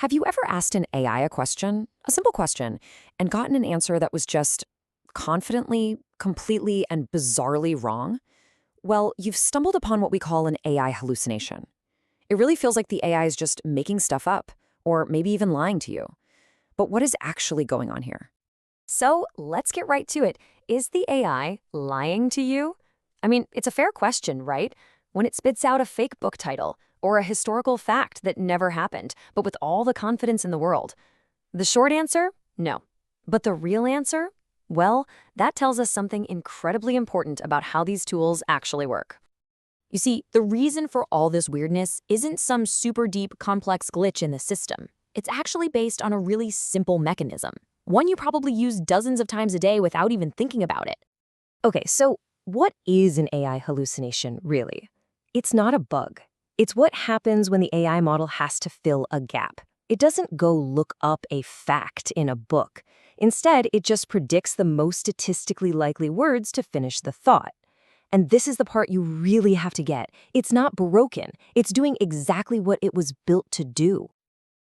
Have you ever asked an AI a question, a simple question, and gotten an answer that was just confidently, completely, and bizarrely wrong? Well, you've stumbled upon what we call an AI hallucination. It really feels like the AI is just making stuff up, or maybe even lying to you. But what is actually going on here? So let's get right to it. Is the AI lying to you? I mean, it's a fair question, right? When it spits out a fake book title or a historical fact that never happened, but with all the confidence in the world. The short answer? No. But the real answer? Well, that tells us something incredibly important about how these tools actually work. You see, the reason for all this weirdness isn't some super deep, complex glitch in the system. It's actually based on a really simple mechanism, one you probably use dozens of times a day without even thinking about it. Okay, so what is an AI hallucination, really? It's not a bug. It's what happens when the AI model has to fill a gap. It doesn't go look up a fact in a book. Instead, it just predicts the most statistically likely words to finish the thought. And this is the part you really have to get. It's not broken. It's doing exactly what it was built to do.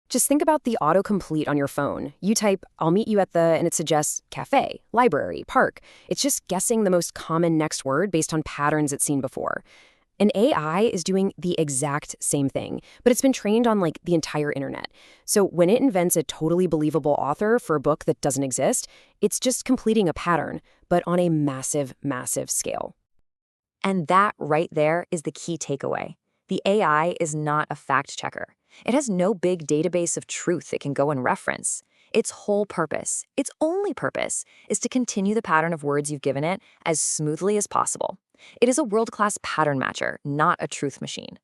Just think about the autocomplete on your phone. You type, "I'll meet you at the," and it suggests cafe, library, park. It's just guessing the most common next word based on patterns it's seen before. An AI is doing the exact same thing, but it's been trained on the entire internet. So when it invents a totally believable author for a book that doesn't exist, it's just completing a pattern, but on a massive, massive scale. And that right there is the key takeaway. The AI is not a fact checker. It has no big database of truth it can go and reference. Its whole purpose, its only purpose, is to continue the pattern of words you've given it as smoothly as possible. It is a world-class pattern matcher, not a truth machine.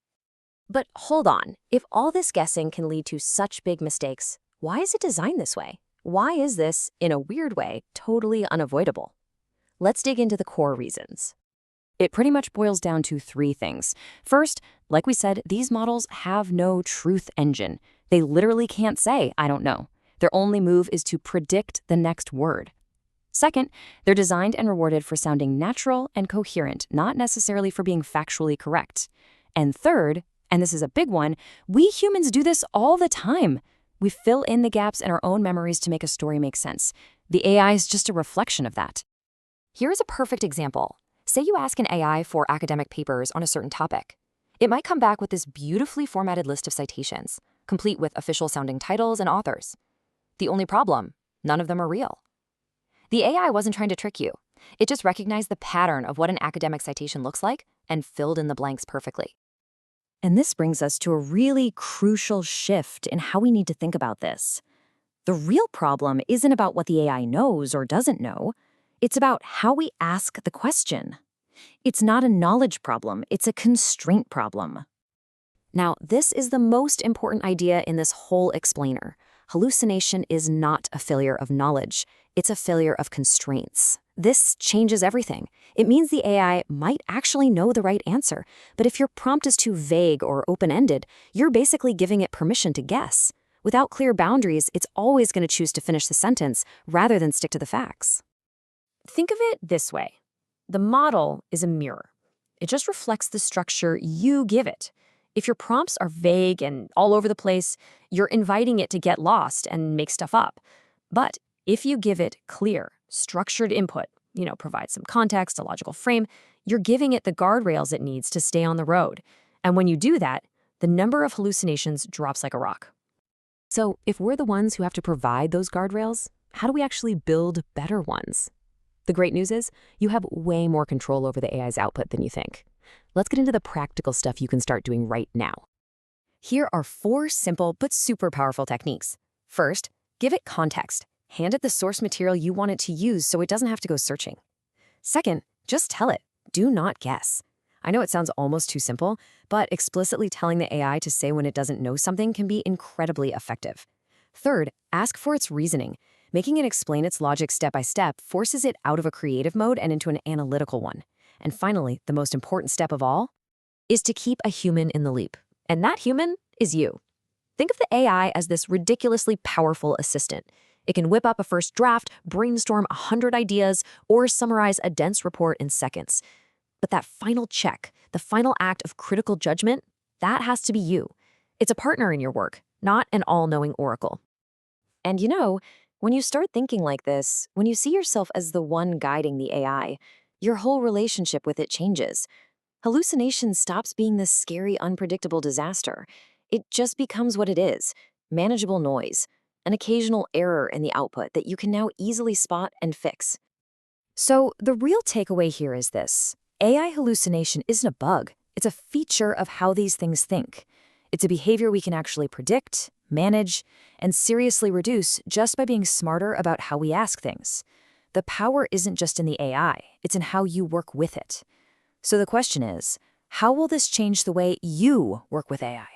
But hold on, if all this guessing can lead to such big mistakes, why is it designed this way? Why is this, in a weird way, totally unavoidable? Let's dig into the core reasons. It pretty much boils down to three things. First, like we said, these models have no truth engine. They literally can't say, "I don't know." Their only move is to predict the next word. Second, they're designed and rewarded for sounding natural and coherent, not necessarily for being factually correct. And third, and this is a big one, we humans do this all the time. We fill in the gaps in our own memories to make a story make sense. The AI is just a reflection of that. Here's a perfect example. Say you ask an AI for academic papers on a certain topic. It might come back with this beautifully formatted list of citations, complete with official-sounding titles and authors. The only problem, none of them are real. The AI wasn't trying to trick you. It just recognized the pattern of what an academic citation looks like and filled in the blanks perfectly. And this brings us to a really crucial shift in how we need to think about this. The real problem isn't about what the AI knows or doesn't know. It's about how we ask the question. It's not a knowledge problem, it's a constraint problem. Now, this is the most important idea in this whole explainer. Hallucination is not a failure of knowledge. It's a failure of constraints. This changes everything. It means the AI might actually know the right answer, but if your prompt is too vague or open-ended, you're basically giving it permission to guess. Without clear boundaries, it's always going to choose to finish the sentence rather than stick to the facts. Think of it this way. The model is a mirror. It just reflects the structure you give it. If your prompts are vague and all over the place, you're inviting it to get lost and make stuff up. But if you give it clear, structured input, provide some context, a logical frame, you're giving it the guardrails it needs to stay on the road. And when you do that, the number of hallucinations drops like a rock. So if we're the ones who have to provide those guardrails, how do we actually build better ones? The great news is you have way more control over the AI's output than you think. Let's get into the practical stuff you can start doing right now. Here are 4 simple but super powerful techniques. First, give it context. Hand it the source material you want it to use so it doesn't have to go searching. Second, just tell it. Do not guess. I know it sounds almost too simple, but explicitly telling the AI to say when it doesn't know something can be incredibly effective. Third, ask for its reasoning. Making it explain its logic step by step forces it out of a creative mode and into an analytical one. And finally, the most important step of all is to keep a human in the loop. And that human is you. Think of the AI as this ridiculously powerful assistant. It can whip up a first draft, brainstorm 100 ideas, or summarize a dense report in seconds. But that final check, the final act of critical judgment, that has to be you. It's a partner in your work, not an all-knowing oracle. And when you start thinking like this, when you see yourself as the one guiding the AI, your whole relationship with it changes. Hallucination stops being this scary, unpredictable disaster. It just becomes what it is: manageable noise, an occasional error in the output that you can now easily spot and fix. So the real takeaway here is this. AI hallucination isn't a bug. It's a feature of how these things think. It's a behavior we can actually predict, manage, and seriously reduce just by being smarter about how we ask things. The power isn't just in the AI, it's in how you work with it. So the question is, how will this change the way you work with AI?